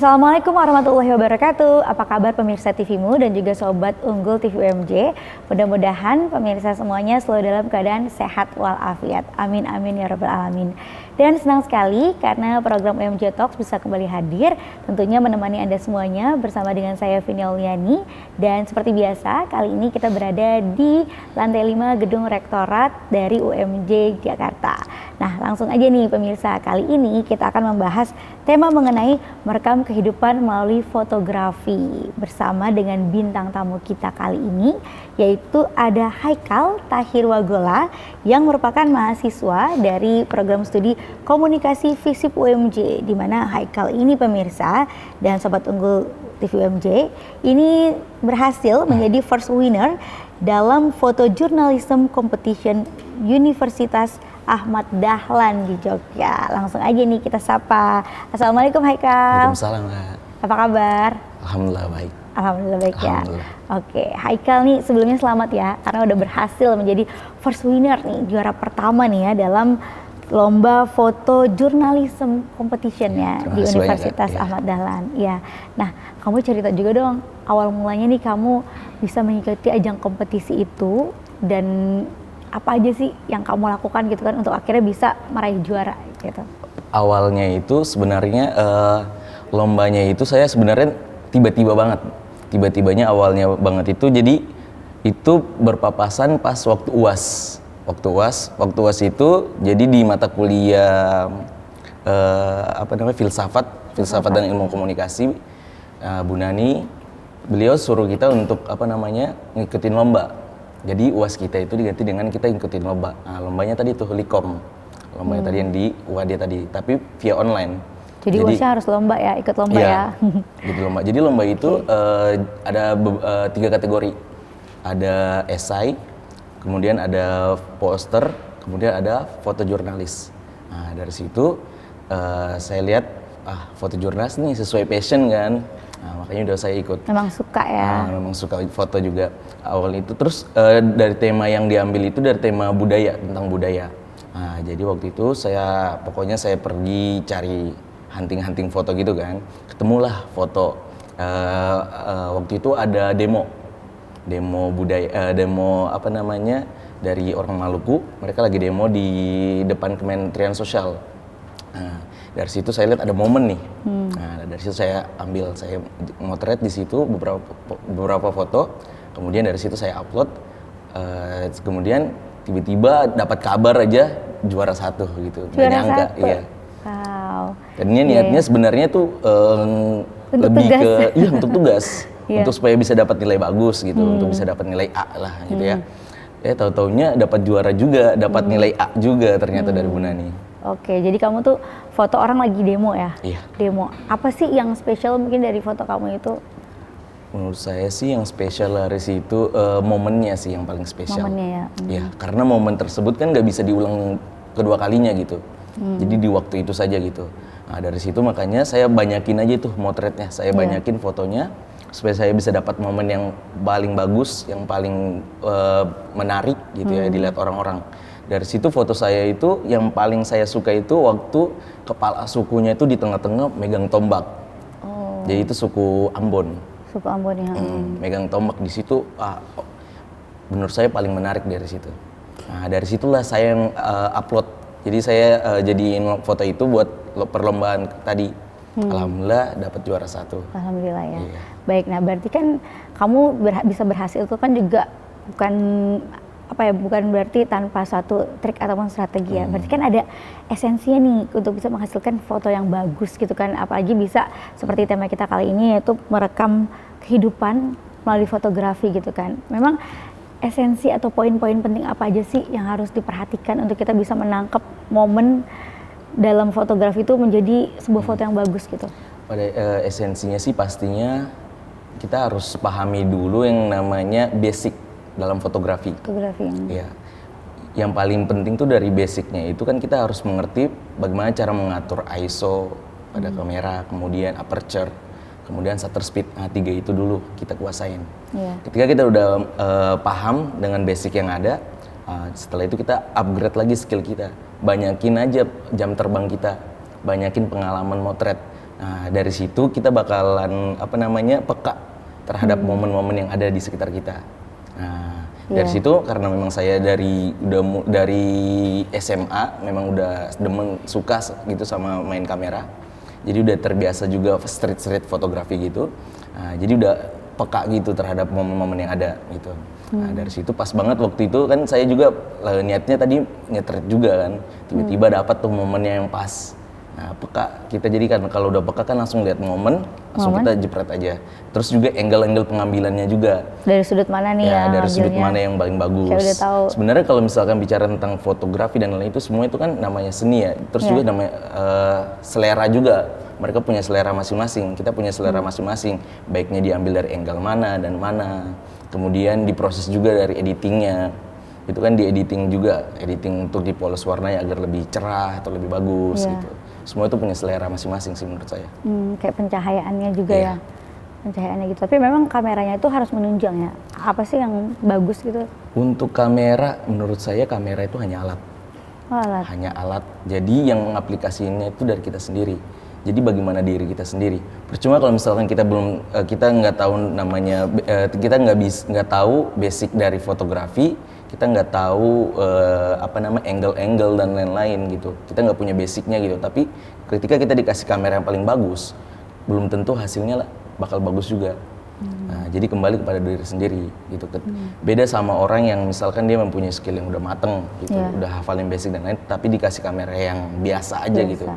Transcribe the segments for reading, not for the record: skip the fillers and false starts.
Assalamualaikum warahmatullahi wabarakatuh. Apa kabar pemirsa TVmu dan juga sobat Unggul TV UMJ? Mudah-mudahan pemirsa semuanya selalu dalam keadaan sehat walafiat. Amin amin ya rabbal alamin. Dan senang sekali karena program UMJ Talks bisa kembali hadir, tentunya menemani Anda semuanya bersama dengan saya Vini Auliani. Dan seperti biasa, kali ini kita berada di lantai 5 Gedung Rektorat dari UMJ Jakarta. Nah, langsung aja nih pemirsa, kali ini kita akan membahas tema mengenai merekam kehidupan melalui fotografi bersama dengan bintang tamu kita kali ini, yaitu ada Haikal Tahir Wagola yang merupakan mahasiswa dari program studi komunikasi FISIP UMJ, di mana Haikal ini pemirsa dan sobat Unggul TV UMJ ini berhasil menjadi first winner dalam Photojournalism Competition Universitas Ahmad Dahlan di Jogja. Langsung aja nih kita sapa. Assalamualaikum Haikal. Waalaikumsalam Kak. Apa kabar? Alhamdulillah baik. Alhamdulillah baik ya. Alhamdulillah. Oke, Haikal nih sebelumnya selamat ya karena udah berhasil menjadi first winner nih, juara pertama nih ya dalam lomba foto journalism competition ya di Universitas Ahmad Dahlan. Ya. Nah, kamu cerita juga dong awal mulanya nih kamu bisa mengikuti ajang kompetisi itu dan apa aja sih yang kamu lakukan gitu kan untuk akhirnya bisa meraih juara gitu? Awalnya itu sebenarnya lombanya itu saya sebenarnya tiba-tiba banget. Tiba-tibanya awalnya banget itu jadi itu berpapasan pas waktu UAS. Waktu UAS itu jadi di mata kuliah filsafat dan ilmu komunikasi, Bu Nani beliau suruh kita untuk ngikutin lomba. Jadi UAS kita itu diganti dengan kita ngikutin lomba. Nah, lombanya tadi tuh Likom. Lombanya tadi yang di UAD tadi, tapi via online. Jadi UASnya harus lomba ya, ikut lomba ya. Jadi lomba itu ada 3 kategori. Ada esai, kemudian ada poster, kemudian ada fotojurnalis. Nah, dari situ saya lihat fotojurnalis nih sesuai passion kan. Nah, makanya udah saya ikut. Memang suka ya? Memang suka foto juga awal itu. Terus dari tema yang diambil itu dari tema budaya, tentang budaya. Nah, jadi waktu itu saya pergi cari hunting foto gitu kan. Ketemulah foto. Waktu itu ada demo budaya, dari orang Maluku. Mereka lagi demo di depan Kementerian Sosial. Nah, dari situ saya lihat ada momen nih. Nah, dari situ saya motret di situ beberapa foto. Kemudian dari situ saya upload. Kemudian tiba-tiba dapat kabar aja juara 1 gitu. Juara Gak nyangka, 1? iya. Wow. Tadinya niatnya sebenarnya tuh lebih tugas. untuk tugas, untuk supaya bisa dapat nilai bagus gitu, untuk bisa dapat nilai A lah gitu ya. Tahu-taunya dapat juara juga, dapat nilai A juga ternyata dari Bu Nani. Oke, jadi kamu tuh foto orang lagi demo ya? Iya. Demo. Apa sih yang spesial mungkin dari foto kamu itu? Menurut saya sih yang spesial dari situ momennya sih yang paling spesial. Momennya ya? Iya, karena momen tersebut kan nggak bisa diulang kedua kalinya gitu. Jadi di waktu itu saja gitu. Nah, dari situ makanya saya banyakin aja tuh motretnya, saya banyakin fotonya supaya saya bisa dapat momen yang paling bagus, yang paling menarik gitu ya dilihat orang-orang. Dari situ foto saya itu yang paling saya suka itu waktu kepala sukunya itu di tengah-tengah megang tombak. Oh. Jadi itu suku Ambon. Suku Ambon ya. Megang tombak di situ, menurut saya paling menarik dari situ. Nah, dari situlah saya yang upload. Jadi saya jadiin foto itu buat perlombaan tadi. Alhamdulillah dapat juara 1. Alhamdulillah ya. Iya. Baik, nah berarti kan kamu bisa berhasil itu kan juga bukan berarti tanpa satu trik ataupun strategi ya. Berarti kan ada esensinya nih untuk bisa menghasilkan foto yang bagus gitu kan. Apalagi bisa seperti tema kita kali ini yaitu merekam kehidupan melalui fotografi gitu kan. Memang esensi atau poin-poin penting apa aja sih yang harus diperhatikan untuk kita bisa menangkap momen dalam fotografi itu menjadi sebuah foto yang bagus gitu? Pada esensinya sih pastinya kita harus pahami dulu yang namanya basic dalam fotografi. Iya. Yang paling penting tuh dari basicnya itu kan kita harus mengerti bagaimana cara mengatur ISO pada kamera, kemudian aperture, kemudian shutter speed. Nah, 3 itu dulu kita kuasain. Yeah. Ketika kita udah paham dengan basic yang ada, setelah itu kita upgrade lagi skill kita. Banyakin aja jam terbang kita, banyakin pengalaman motret. Nah, dari situ kita bakalan peka terhadap momen-momen yang ada di sekitar kita. Nah, dari situ karena memang saya dari SMA memang udah demen suka gitu sama main kamera. Jadi udah terbiasa juga street fotografi gitu. Nah, jadi udah peka gitu terhadap momen-momen yang ada gitu. Nah, dari situ pas banget waktu itu kan saya juga niatnya tadi ngetret juga kan. Tiba-tiba dapat tuh momennya yang pas. Nah, peka kita jadi kan kalau udah peka kan langsung lihat momen, langsung kita jepret aja. Terus juga angle-angle pengambilannya juga. Dari sudut mana nih ya? Dari sudut mana yang paling bagus. Saya udah tahu. Sebenarnya kalau misalkan bicara tentang fotografi dan lain itu semua itu kan namanya seni ya. Terus juga namanya selera juga. Mereka punya selera masing-masing, kita punya selera masing-masing. Baiknya diambil dari angle mana dan mana. Kemudian diproses juga dari editingnya. Itu kan di editing juga, editing untuk dipoles warnanya agar lebih cerah atau lebih bagus gitu. Semua itu punya selera masing-masing sih menurut saya. Kayak pencahayaannya juga ya, pencahayaannya gitu. Tapi memang kameranya itu harus menunjang ya. Apa sih yang bagus gitu? Untuk kamera, menurut saya kamera itu hanya alat. Alat. Hanya alat. Jadi yang mengaplikasinya itu dari kita sendiri. Jadi bagaimana diri kita sendiri. Percuma kalau misalkan kita nggak tahu namanya, kita nggak tahu basic dari fotografi, kita nggak tahu angle-angle dan lain-lain gitu. Kita nggak punya basicnya gitu. Tapi ketika kita dikasih kamera yang paling bagus, belum tentu hasilnya bakal bagus juga. Nah, jadi kembali kepada diri sendiri gitu. Beda sama orang yang misalkan dia mempunyai skill yang udah mateng gitu, udah hafalin basic dan lain, tapi dikasih kamera yang biasa aja gitu.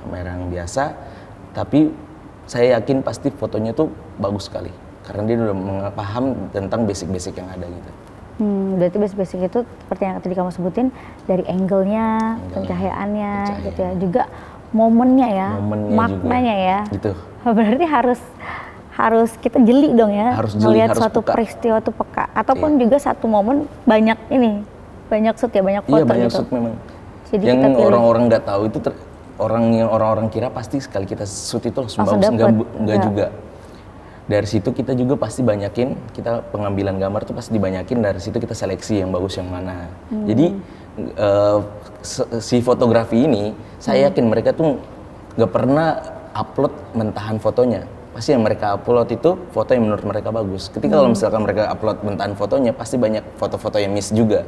Kamera yang biasa, tapi saya yakin pasti fotonya tuh bagus sekali karena dia udah paham tentang basic-basic yang ada gitu. Berarti basic-basic itu seperti yang tadi kamu sebutin dari angle-nya, pencahayaannya gitu ya, juga momennya maknanya ya. Gitu. Berarti harus kita jeli dong ya, melihat suatu peka. Peristiwa tuh peka, ataupun juga satu momen banyak shoot ya, banyak foto gitu. Iya, banyak shoot memang. Jadi yang orang-orang nggak tahu itu orang-orang kira pasti sekali kita shoot itu langsung bagus, enggak juga. Dari situ kita juga pasti banyakin, kita pengambilan gambar tuh pasti dibanyakin, dari situ kita seleksi yang bagus yang mana. Jadi si fotografi ini saya yakin mereka tuh nggak pernah upload mentahan fotonya. Pasti yang mereka upload itu foto yang menurut mereka bagus. Ketika kalau misalkan mereka upload mentahan fotonya, pasti banyak foto-foto yang miss juga.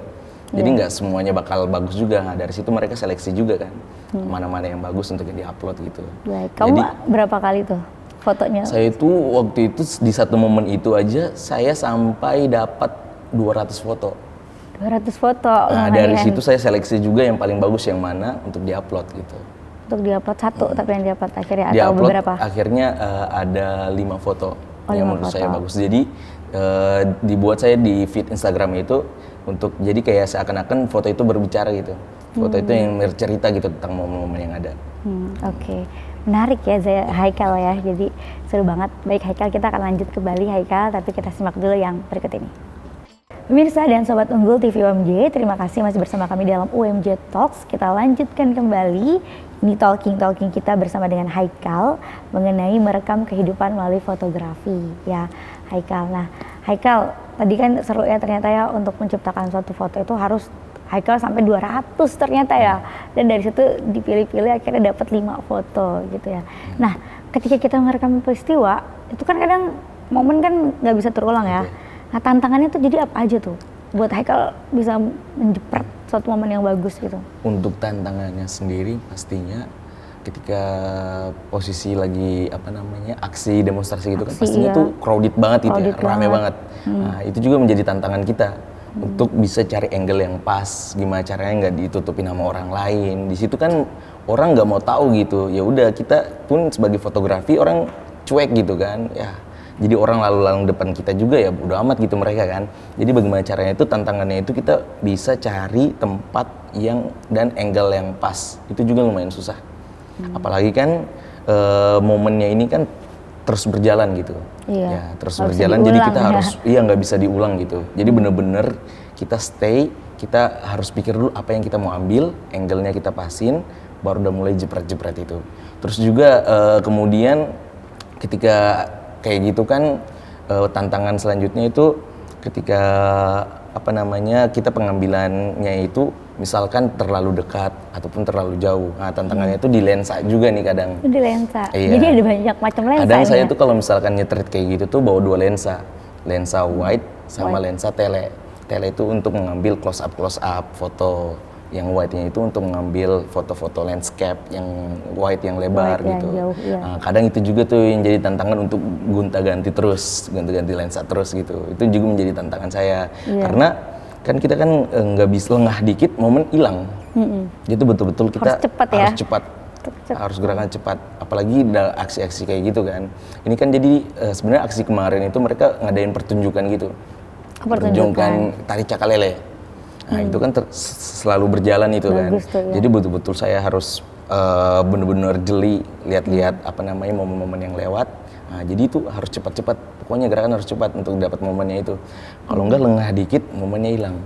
Jadi nggak semuanya bakal bagus juga. Nah, dari situ mereka seleksi juga kan, mana-mana yang bagus untuk di-upload gitu. Baik. Kamu berapa kali tuh fotonya? Saya itu waktu itu di satu momen itu aja saya sampai dapat 200 foto. 200 foto. Nah, dari situ saya seleksi juga yang paling bagus yang mana untuk di-upload gitu. Untuk di-upload satu, tapi yang di-upload akhirnya atau beberapa? Akhirnya ada 5 foto yang menurut saya bagus. Jadi dibuat saya di feed Instagram itu untuk jadi kayak seakan-akan foto itu berbicara gitu. Foto itu yang bercerita gitu tentang momen-momen yang ada. Oke. Menarik ya Haikal ya, jadi seru banget. Baik Haikal, kita akan lanjut ke Bali Haikal, tapi kita simak dulu yang berikut ini. Pemirsa dan Sobat Unggul TV UMJ, terima kasih masih bersama kami dalam UMJ Talks. Kita lanjutkan kembali, ini talking kita bersama dengan Haikal mengenai merekam kehidupan melalui fotografi ya Haikal. Nah Haikal, tadi kan seru ya ternyata ya, untuk menciptakan suatu foto itu harus Haikal sampai 200 ternyata ya. Dan dari situ dipilih-pilih akhirnya dapat 5 foto gitu ya. Nah, ketika kita merekam peristiwa, itu kan kadang momen kan nggak bisa terulang ya. Nah, tantangannya tuh jadi apa aja tuh buat Haikal bisa menjepret suatu momen yang bagus gitu? Untuk tantangannya sendiri pastinya ketika posisi lagi aksi demonstrasi gitu kan pastinya tuh crowded banget gitu ya, rame banget. Nah, itu juga menjadi tantangan kita untuk bisa cari angle yang pas, gimana caranya nggak ditutupin sama orang lain. Di situ kan orang nggak mau tahu gitu. Ya udah, kita pun sebagai fotografi orang cuek gitu kan. Ya, jadi orang lalu-lalang depan kita juga ya bodo amat gitu mereka kan. Jadi bagaimana caranya itu, tantangannya itu kita bisa cari tempat yang dan angle yang pas. Itu juga lumayan susah. Apalagi kan momennya ini kan terus berjalan gitu. Iya. Ya, terus berjalan, jadi kita harus nggak bisa diulang gitu. Jadi bener-bener kita stay, kita harus pikir dulu apa yang kita mau ambil, angle-nya kita pasin, baru udah mulai jepret-jepret itu. Terus juga kemudian ketika kayak gitu kan tantangan selanjutnya itu ketika apa namanya kita pengambilannya itu misalkan terlalu dekat ataupun terlalu jauh. Nah, tantangannya itu di lensa juga nih kadang. Di lensa. Iya. Jadi ada banyak macam lensa. Kadang saya ya? tuh kalau misalkan nyetrit kayak gitu tuh bawa 2 lensa. Lensa wide sama lensa tele. Tele itu untuk mengambil close up foto. Yang wide-nya itu untuk mengambil foto-foto landscape yang wide yang lebar Wide yang gitu. jauh, iya. Nah, kadang itu juga tuh yang jadi tantangan untuk gonta-ganti lensa terus gitu. Itu juga menjadi tantangan saya. Iya. Karena kan kita kan nggak bisa lengah dikit momen hilang. Itu betul-betul kita Harus cepat ya? harus cepat. Harus gerakan cepat, apalagi aksi-aksi kayak gitu kan. Ini kan jadi sebenarnya aksi kemarin itu mereka ngadain pertunjukan gitu. Pertunjukan tari cakalele. Nah, itu kan selalu berjalan itu. Bagus kan. tuh, ya. Jadi betul-betul saya harus benar-benar jeli lihat-lihat apa namanya momen-momen yang lewat. Nah, jadi itu harus cepat-cepat. Pokoknya gerakan harus cepat untuk dapat momennya itu. Kalau enggak lengah dikit, momennya hilang.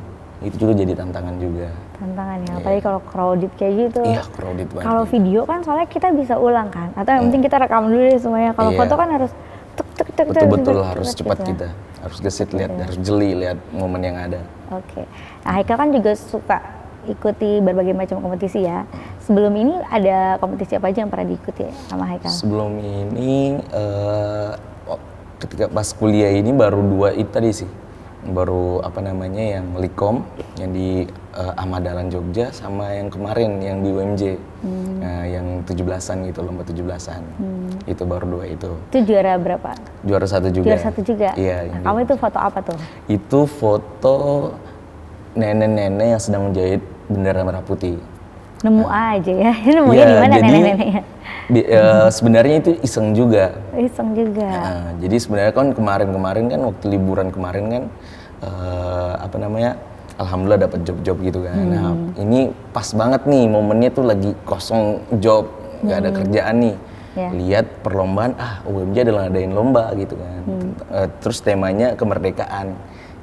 Itu juga jadi tantangan juga. Tantangan ya, apalagi kalau crowded kayak gitu. Iya, crowded banget. Kalau video kan soalnya kita bisa ulang kan, atau yang penting kita rekam dulu deh semuanya. Kalau Iya. foto kan harus tek Betul-betul harus cepat gitu. kita. Harus gesit lihat, harus jeli lihat momen yang ada. Oke. Nah, Haikal kan juga suka ikuti berbagai macam kompetisi ya. Sebelum ini ada kompetisi apa aja yang pernah diikuti sama Haikal? Sebelum ini ketika pas kuliah ini baru 2 itu tadi sih. Baru apa namanya yang Likom yang di Ahmad Dahlan Jogja sama yang kemarin yang di UMJ. Nah, yang 17-an gitu, lomba 17-an. Itu baru 2 itu. Itu juara berapa? Juara 1 juga. Juara 1 juga? Iya. Nah, kamu itu foto apa tuh? Itu foto nenek-nenek yang sedang menjahit bendera merah putih. Nemu aja ya, nemunya Iya, di mana jadi, nenek-neneknya? Sebenarnya itu iseng juga. Iseng juga. Jadi sebenarnya kan kemarin kan waktu liburan kemarin kan apa namanya, alhamdulillah dapat job-job gitu kan. Nah, ini pas banget nih momennya tuh lagi kosong job, nggak ada kerjaan nih. Yeah. Lihat perlombaan, UMJ adalah ngadain lomba gitu kan. Terus temanya kemerdekaan.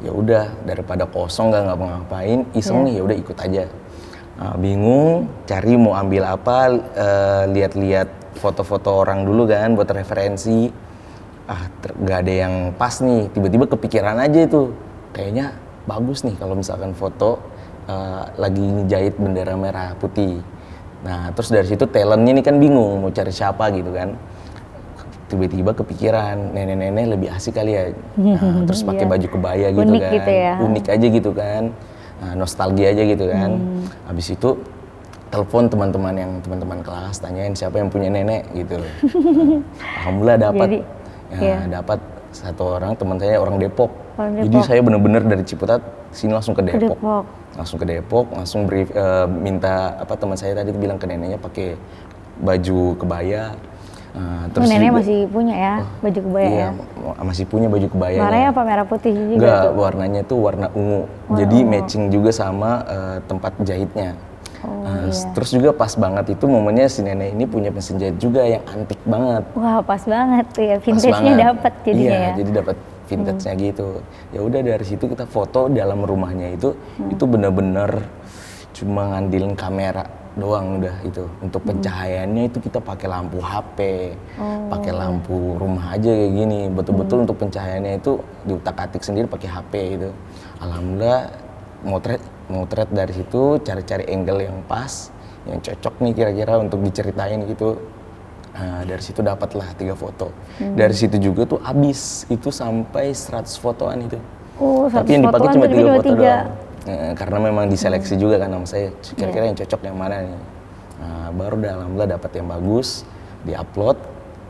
Ya udah daripada kosong nggak ngapa-ngapain, iseng nih ya udah ikut aja. Bingung cari mau ambil apa, lihat-lihat foto-foto orang dulu kan buat referensi. Nggak ada yang pas nih, tiba-tiba kepikiran aja itu kayaknya bagus nih kalau misalkan foto lagi ngejahit bendera merah putih. Nah, terus dari situ talentnya ini kan bingung mau cari siapa gitu kan. Tiba-tiba kepikiran nenek-nenek lebih asik kali ya. Nah, terus pakai baju kebaya gitu Unik kan. gitu ya. Unik aja gitu kan. Nah, nostalgia aja gitu kan. Habis itu telepon teman-teman kelas, tanyain siapa yang punya nenek gitu. Alhamdulillah dapat. Dapat 1 orang, teman saya orang Depok. Jadi saya benar-benar dari Ciputat sini langsung ke Depok. Langsung ke Depok, langsung minta teman saya tadi bilang ke neneknya pakai baju kebaya. Terus nenek juga, masih punya ya baju kebaya ya? Masih punya baju kebaya. Warnanya apa, merah putih juga? Enggak, warnanya tuh warna ungu. Jadi matching juga sama tempat jahitnya. Terus juga pas banget itu momennya si nenek ini punya mesin jahit juga yang antik banget. Wah, pas banget tuh ya, vintage-nya dapat jadinya ya. Iya, jadi dapat vintage-nya gitu. Ya udah dari situ kita foto dalam rumahnya itu benar-benar cuma ngandilin kamera doang udah itu. Untuk pencahayaannya itu kita pakai lampu HP, pakai lampu rumah aja kayak gini. Betul-betul untuk pencahayaannya itu diutak-atik sendiri pakai HP itu. Alhamdulillah motret dari situ, cari-cari angle yang pas, yang cocok nih kira-kira untuk diceritain gitu. Nah, dari situ dapatlah 3 foto. Dari situ juga tuh habis itu sampai 100 fotoan itu. Tapi yang dipakai cuma 3 foto doang. Karena memang diseleksi juga kan sama saya, kira-kira yang cocok yang mana nih. Nah, baru alhamdulillah dapat yang bagus, diupload.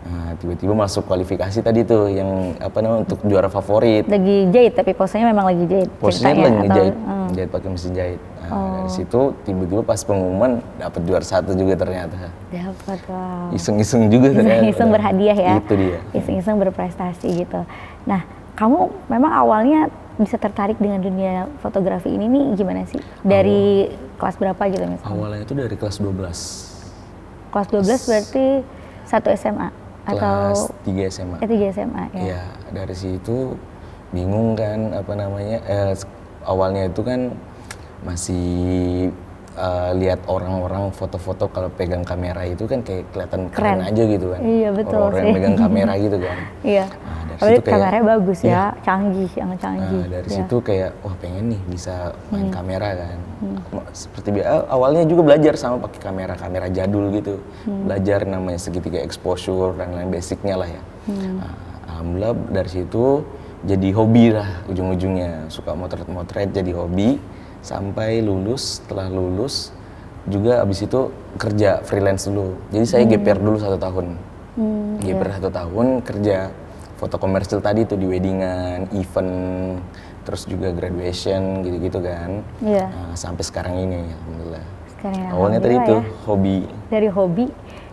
Nah, tiba-tiba masuk kualifikasi tadi tuh yang untuk juara favorit. Lagi jahit tapi posenya memang lagi jahit. Posenya lagi ngejahit, jahit pakai mesin jahit. Nah, dari situ tiba-tiba pas pengumuman dapat juara 1 juga ternyata. Dapat, wow. Iseng-iseng juga ternyata. Iseng berhadiah ya. Itu dia. Iseng-iseng berprestasi gitu. Nah, kamu memang awalnya bisa tertarik dengan dunia fotografi ini nih gimana sih? Dari kelas berapa gitu misalnya? Awalnya itu dari kelas 12. Kelas 12 berarti 1 SMA? Kelas 3 SMA. 3 SMA ya? Iya, dari situ bingung kan awalnya itu kan masih lihat orang-orang foto-foto kalau pegang kamera itu kan kayak kelihatan keren aja gitu kan. Iya betul orang sih. yang pegang kamera gitu kan. Iya. Nah, Apalagi kameranya bagus ya, canggih, yang canggih. Dari situ kayak wah pengen nih bisa main kamera kan. Seperti awalnya juga belajar sama pakai kamera jadul gitu. Belajar namanya segitiga exposure dan lain basicnya lah ya. Alhamdulillah dari situ jadi hobi lah ujung-ujungnya, suka motret jadi hobi sampai lulus. Setelah lulus juga abis itu kerja freelance dulu. Jadi saya GPR dulu 1 tahun. GPR 1 tahun kerja foto komersil tadi tuh di weddingan, event, terus juga graduation gitu-gitu kan. Sampai sekarang ini alhamdulillah. Awalnya tadi itu hobi. Dari hobi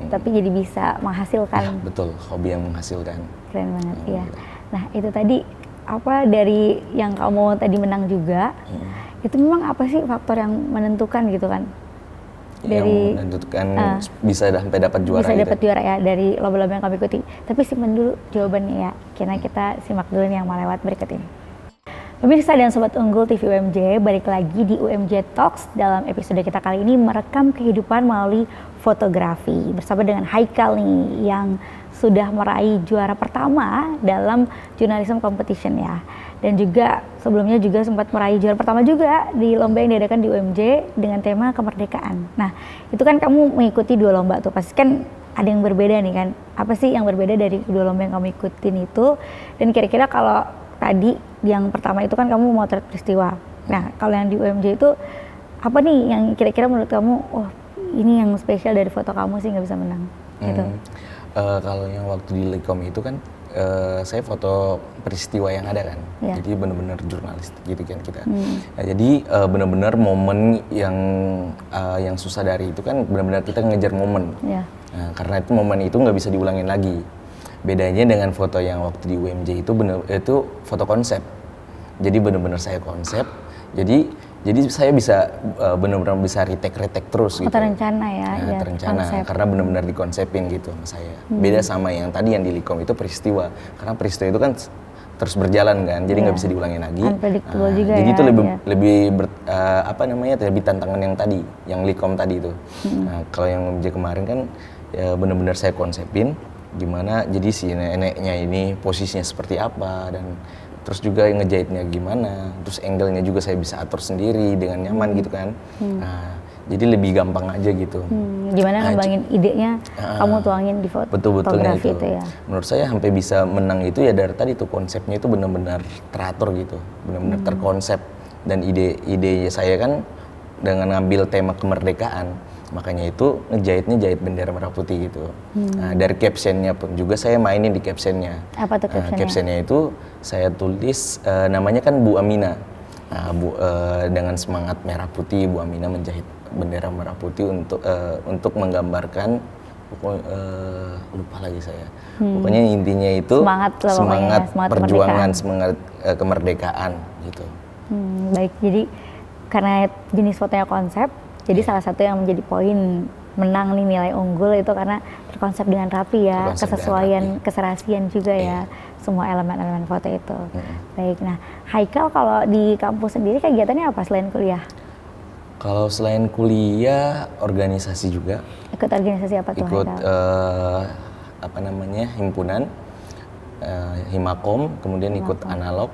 tapi jadi bisa menghasilkan. Betul, hobi yang menghasilkan. Keren banget ya. Nah itu tadi apa dari yang kamu tadi menang juga, itu memang apa sih faktor yang menentukan gitu kan? Yang menentukan bisa sampai dapat juara. Bisa dapat juara ya dari lomba-lomba yang kami ikuti. Tapi simpen dulu jawabannya ya. Karena kita simak dulu nih yang mau lewat berikut ini. Pemirsa dan Sobat Unggul TV UMJ, balik lagi di UMJ Talks. Dalam episode kita kali ini merekam kehidupan melalui fotografi bersama dengan Haikal nih yang sudah meraih juara pertama dalam journalism competition ya. Dan juga sebelumnya juga sempat meraih juara pertama juga di lomba yang diadakan di UMJ dengan tema kemerdekaan. Nah itu kan kamu mengikuti 2 lomba tuh, pasti kan ada yang berbeda nih kan. Apa sih yang berbeda dari kedua lomba yang kamu ikutin itu? Dan kira-kira kalau tadi yang pertama itu kan kamu motret peristiwa. Nah kalau yang di UMJ itu apa nih yang kira-kira menurut kamu, oh ini yang spesial dari foto kamu sih nggak bisa menang gitu? Kalau yang waktu di Likom itu kan saya foto peristiwa yang ada kan, jadi benar-benar jurnalis gitu kan kita. Nah, jadi benar-benar momen yang susah dari itu kan benar-benar kita ngejar momen. Nah, karena itu momen itu nggak bisa diulangin lagi. Bedanya dengan foto yang waktu di UMJ itu foto konsep. Jadi benar-benar saya konsep. Jadi saya bisa benar-benar bisa retake terus gitu. Terencana ya. Terencana karena benar-benar dikonsepin gitu sama saya. Beda sama yang tadi yang di Likom itu peristiwa. Karena peristiwa itu kan terus berjalan kan, jadi nggak bisa diulangin lagi. Unpredictable juga jadi ya. Itu lebih tantangan yang tadi, yang Likom tadi itu. Nah, kalau yang UMJ kemarin kan ya benar-benar saya konsepin gimana jadi si neneknya ini posisinya seperti apa dan terus juga yang ngejahitnya gimana, terus angle-nya juga saya bisa atur sendiri dengan nyaman gitu kan. Nah, jadi lebih gampang aja gitu. Gimana ngembangin idenya, kamu tuangin di fotografi itu ya. Menurut saya sampai bisa menang itu ya dari tadi tuh konsepnya itu benar-benar teratur gitu, benar-benar terkonsep. Dan ide saya kan dengan ngambil tema kemerdekaan, makanya itu jahit bendera merah putih gitu. Nah, dari captionnya pun juga saya mainin di captionnya. Apa tuh captionnya? Captionnya itu saya tulis namanya kan Bu Amina. Nah, dengan semangat merah putih Bu Amina menjahit bendera merah putih untuk menggambarkan lupa lagi saya. Pokoknya intinya itu semangat perjuangan, semangat kemerdekaan gitu. Baik, jadi karena jenis fotonya konsep, jadi salah satu yang menjadi poin menang nih nilai unggul itu karena terkonsep dengan rapi ya, kesesuaian, keserasian juga ya, semua elemen-elemen foto itu. Baik, nah Haikal kalau di kampus sendiri kegiatannya apa selain kuliah? Kalau selain kuliah, organisasi juga. Ikut organisasi apa tuh Haikal? Ikut himpunan, Himakom, kemudian ikut analog,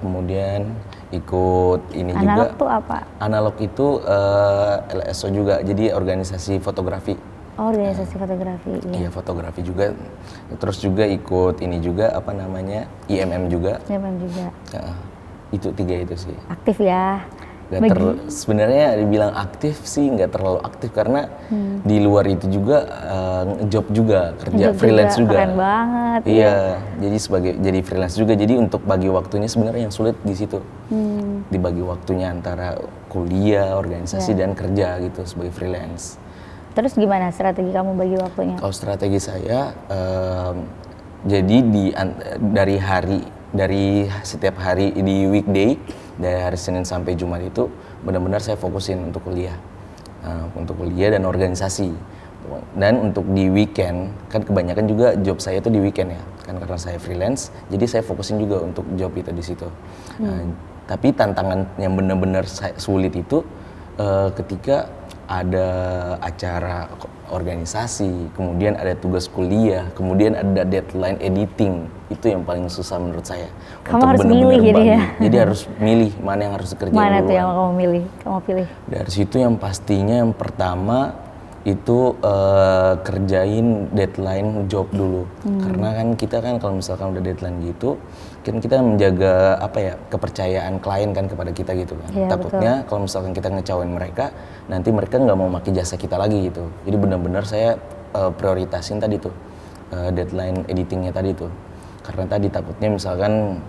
kemudian ikut ini analog juga. Analog tuh apa? Analog itu LSO juga, jadi organisasi fotografi. Oh, organisasi fotografi. Iya, fotografi juga. Terus juga ikut ini juga IMM juga. IMM juga. Itu 3 itu sih. Aktif ya. Sebenarnya dibilang aktif sih nggak terlalu aktif karena di luar itu juga job juga, kerja freelance juga. Keren banget. Iya, jadi freelance juga. Jadi untuk bagi waktunya sebenarnya yang sulit di situ. Dibagi waktunya antara kuliah, organisasi dan kerja gitu sebagai freelance. Terus gimana strategi kamu bagi waktunya? Kalau strategi saya jadi dari setiap hari di weekday, dari hari Senin sampai Jumat itu benar-benar saya fokusin untuk kuliah, dan organisasi. Dan untuk di weekend kan kebanyakan juga job saya itu di weekend ya, kan karena saya freelance, jadi saya fokusin juga untuk job itu di situ. Tapi tantangan yang benar-benar sulit itu ketika ada acara organisasi, kemudian ada tugas kuliah, kemudian ada deadline editing. Itu yang paling susah menurut saya. Kamu harus milih jadi ya? Jadi harus milih mana yang harus dikerjain Mana duluan. tuh yang kamu pilih? Dari situ yang pastinya yang pertama itu kerjain deadline job dulu. Karena kan kita kan kalau misalkan udah deadline gitu, kan kita menjaga kepercayaan klien kan kepada kita gitu kan. Ya, Takutnya betul. kalau misalkan kita ngecewain mereka, nanti mereka nggak mau pakai jasa kita lagi gitu. Jadi benar-benar saya prioritasin tadi tuh deadline editingnya tadi tuh. Karena tadi takutnya misalkan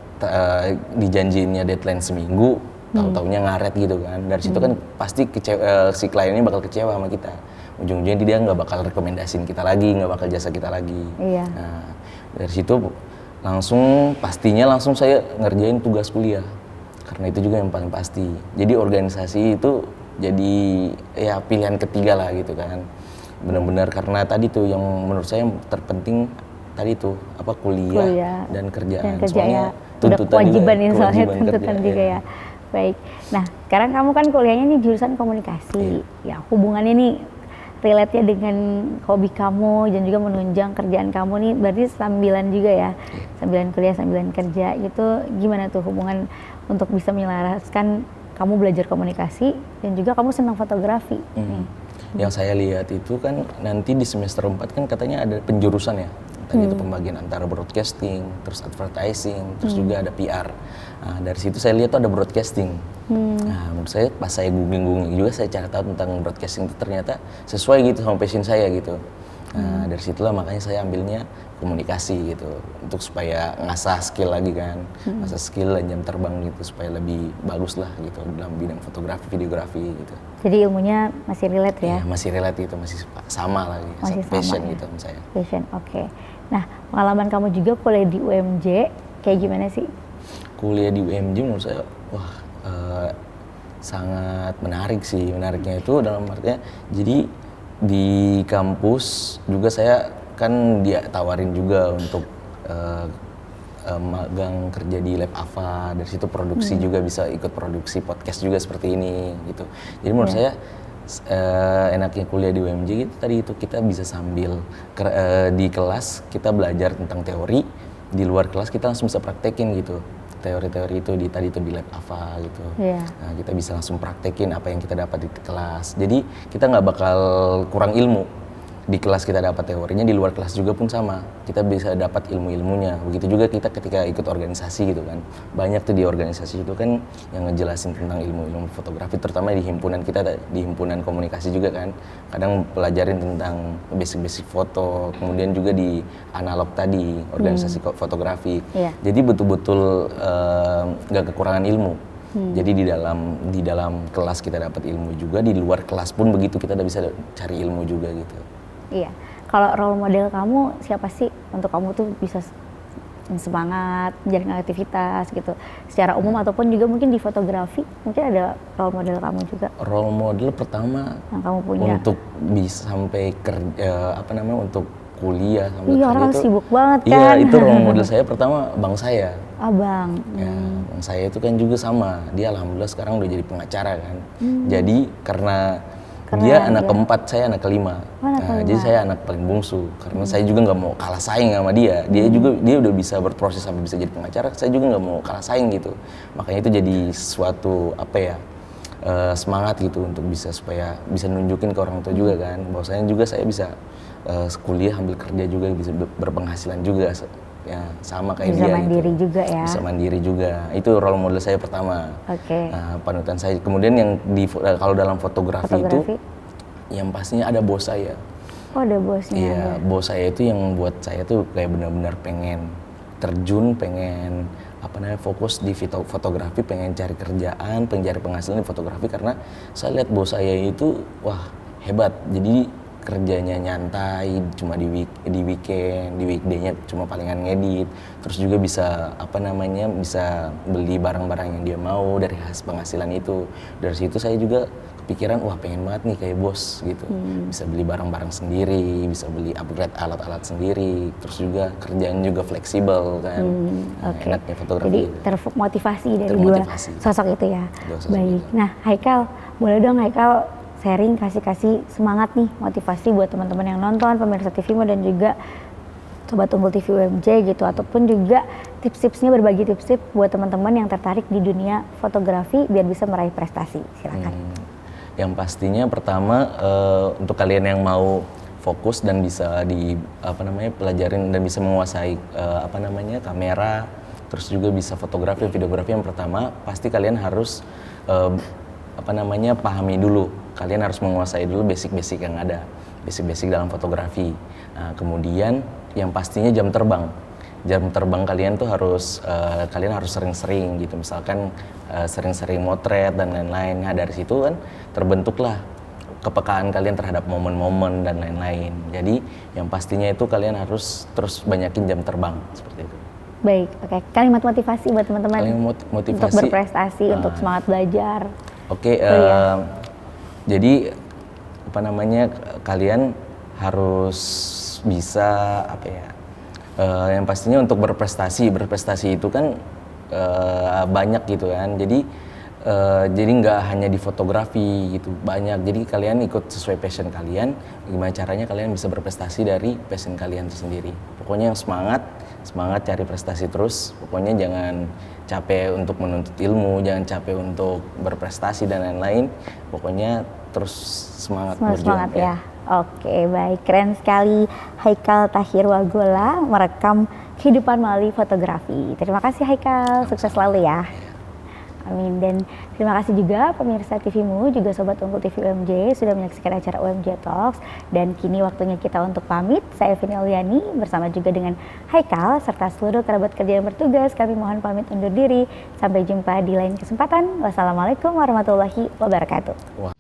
dijanjiinnya deadline seminggu, tahu-taunya ngaret gitu kan. Dari situ kan pasti si kliennya bakal kecewa sama kita. Ujung-ujungnya dia nggak bakal rekomendasiin kita lagi, nggak bakal jasa kita lagi. Iya. Nah, dari situ pastinya langsung saya ngerjain tugas kuliah. Karena itu juga yang paling pasti. Jadi organisasi itu jadi ya pilihan ketiga lah gitu kan. Benar-benar karena tadi tuh yang menurut saya yang terpenting tadi tuh kuliah dan kerjaan. Soalnya ya, udah kewajiban ya soalnya kewajiban tuntutan kerja, juga ya. Baik. Nah, sekarang kamu kan kuliahnya nih jurusan komunikasi. Ya, hubungannya nih relate-nya dengan hobi kamu dan juga menunjang kerjaan kamu nih berarti sambilan juga ya. Sambilan kuliah, sambilan kerja gitu. Gimana tuh hubungan untuk bisa menyelaraskan kamu belajar komunikasi dan juga kamu senang fotografi? Yang saya lihat itu kan nanti di semester 4 kan katanya ada penjurusan ya. Tadi itu pembagian antara broadcasting, terus advertising, terus juga ada PR. Nah, dari situ saya lihat tuh ada broadcasting. Nah, menurut saya pas saya googling juga saya cari tahu tentang broadcasting itu ternyata sesuai gitu sama passion saya gitu. Nah, dari situlah makanya saya ambilnya komunikasi gitu untuk supaya ngasah skill lagi kan, ngasah skill dan jam terbang gitu supaya lebih bagus lah gitu dalam bidang fotografi, videografi gitu. Jadi ilmunya masih relate ya? Iya, masih relate gitu, masih sama lagi, Masih passion sama, ya? gitu sama saya. Passion, oke. Nah, pengalaman kamu juga kuliah di UMJ, kayak gimana sih? Kuliah di UMJ menurut saya, sangat menarik sih. Menariknya itu dalam artinya, jadi di kampus juga saya kan dia tawarin juga untuk magang kerja di Lab Ava, dari situ produksi juga bisa ikut produksi podcast juga seperti ini gitu. Jadi menurut saya enaknya kuliah di UMJ gitu, tadi itu kita bisa sambil di kelas kita belajar tentang teori, di luar kelas kita langsung bisa praktekin gitu teori-teori itu tadi itu di Lab Ava gitu. Nah, kita bisa langsung praktekin apa yang kita dapat di kelas. Jadi kita nggak bakal kurang ilmu. Di kelas kita dapat teorinya, di luar kelas juga pun sama. Kita bisa dapat ilmu-ilmunya. Begitu juga kita ketika ikut organisasi gitu kan. Banyak tuh di organisasi itu kan yang ngejelasin tentang ilmu-ilmu fotografi, terutama di himpunan kita, di himpunan komunikasi juga kan. Kadang pelajarin tentang basic-basic foto, kemudian juga di analog tadi, organisasi fotografi. Jadi betul-betul nggak kekurangan ilmu. Jadi di dalam kelas kita dapat ilmu juga, di luar kelas pun begitu kita udah bisa cari ilmu juga gitu. Iya, kalau role model kamu siapa sih untuk kamu tuh bisa semangat menjalankan aktivitas gitu secara umum ataupun juga mungkin di fotografi mungkin ada role model kamu juga? Role model pertama yang kamu punya untuk bisa sampai kerja untuk kuliah sampai kerja orang itu sibuk banget kan? Iya, itu role model saya pertama bang saya. Abang. Ya, bang saya itu kan juga sama, dia alhamdulillah sekarang udah jadi pengacara kan. Jadi karena dia anak keempat, saya anak kelima. Jadi saya anak paling bungsu. Karena saya juga nggak mau kalah saing sama dia. Dia udah bisa berproses sampai bisa jadi pengacara. Saya juga nggak mau kalah saing gitu. Makanya itu jadi suatu semangat gitu untuk supaya bisa nunjukin ke orang tua juga kan. Bahwasanya juga saya bisa kuliah ambil kerja juga, bisa berpenghasilan juga. Ya sama kayak bisa dia mandiri gitu. juga ya. Bisa mandiri juga. Itu role model saya pertama. Panutan saya. Kemudian yang kalau dalam fotografi itu yang pastinya ada bos saya. Oh, ada bosnya. Iya, bos saya itu yang buat saya tuh kayak benar-benar pengen terjun, pengen fokus di fotografi, pengen cari kerjaan, pengen cari penghasilan di fotografi karena saya lihat bos saya itu hebat. Jadi kerjanya nyantai, cuma di weekend, di weekday-nya cuma palingan ngedit, terus juga bisa bisa beli barang-barang yang dia mau dari hasil penghasilan itu. Dari situ saya juga kepikiran, pengen banget nih kayak bos gitu, bisa beli barang-barang sendiri, bisa beli upgrade alat-alat sendiri, terus juga kerjaan juga fleksibel kan. Enaknya fotografi. Jadi termotivasi dari dua sosok itu ya. Baik. Nah, Haikal, boleh dong Haikal sharing, kasih semangat nih, motivasi buat teman-teman yang nonton, pemirsa TVmu dan juga Sobat Unggul TV UMJ gitu, ataupun juga tips-tipsnya, berbagi tips-tips buat teman-teman yang tertarik di dunia fotografi biar bisa meraih prestasi. Silakan. Yang pastinya pertama untuk kalian yang mau fokus dan bisa pelajarin dan bisa menguasai kamera, terus juga bisa fotografi, videografi, yang pertama pasti kalian harus pahami dulu. Kalian harus menguasai dulu basic-basic yang ada, basic-basic dalam fotografi. Nah, kemudian yang pastinya jam terbang. Jam terbang kalian tuh kalian harus sering-sering gitu. Misalkan sering-sering motret dan lain-lain. Nah, dari situ kan terbentuklah kepekaan kalian terhadap momen-momen dan lain-lain. Jadi yang pastinya itu kalian harus terus banyakin jam terbang seperti itu. Baik, oke. Kalimat motivasi buat teman-teman untuk berprestasi, untuk semangat belajar. Oke, jadi kalian harus bisa yang pastinya untuk berprestasi itu kan banyak gitu kan. Jadi nggak hanya di fotografi gitu, banyak. Jadi kalian ikut sesuai passion kalian. Gimana caranya kalian bisa berprestasi dari passion kalian itu sendiri. Pokoknya yang semangat cari prestasi terus. Pokoknya jangan capek untuk menuntut ilmu, jangan capek untuk berprestasi dan lain-lain. Pokoknya terus semangat berjuang. Semangat ya. Oke, baik, keren sekali Haikal Tahir Wagola merekam kehidupan melalui fotografi. Terima kasih Haikal, sukses selalu ya. Amin. Dan terima kasih juga pemirsa TVmu, juga Sobat Unggul TV UMJ sudah menyaksikan acara UMJ Talks. Dan kini waktunya kita untuk pamit. Saya Vini Auliani bersama juga dengan Haikal serta seluruh kerabat kerja yang bertugas. Kami mohon pamit undur diri. Sampai jumpa di lain kesempatan. Wassalamualaikum warahmatullahi wabarakatuh.